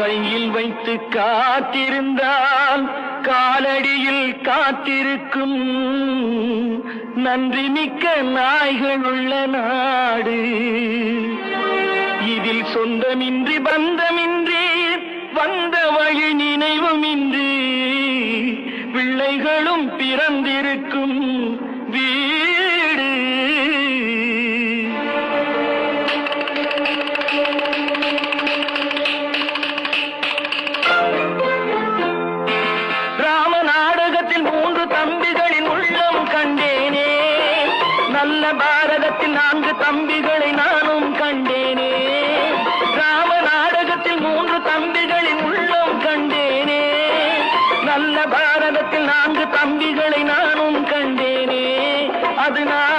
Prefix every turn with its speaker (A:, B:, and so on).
A: கையில் வைத்து காத்திருந்தால் காலடியில் காத்திருக்கும் நன்றி மிக்க நாய்கள் உள்ள நாடு. இதில் சொந்தமின்றி பந்தமின்றி வந்த வழி நினைவுமின்றி பிள்ளைகளும் பிறந்திருக்கும் வீடு. ராம நாடகத்தில் 3 தம்பிகளின் உள்ளம் கண்டேனே, நல்ல பாரதத்தில் 4 தம்பிகளை நானும் கண்டேனே. ராம நாடகத்தில் 3 தம்பிகளின் உள்ளம் கண்டேனே, நல்ல பாரதத்தில் 4 தம்பிகளை நானும் கண்டேனே. அது நான்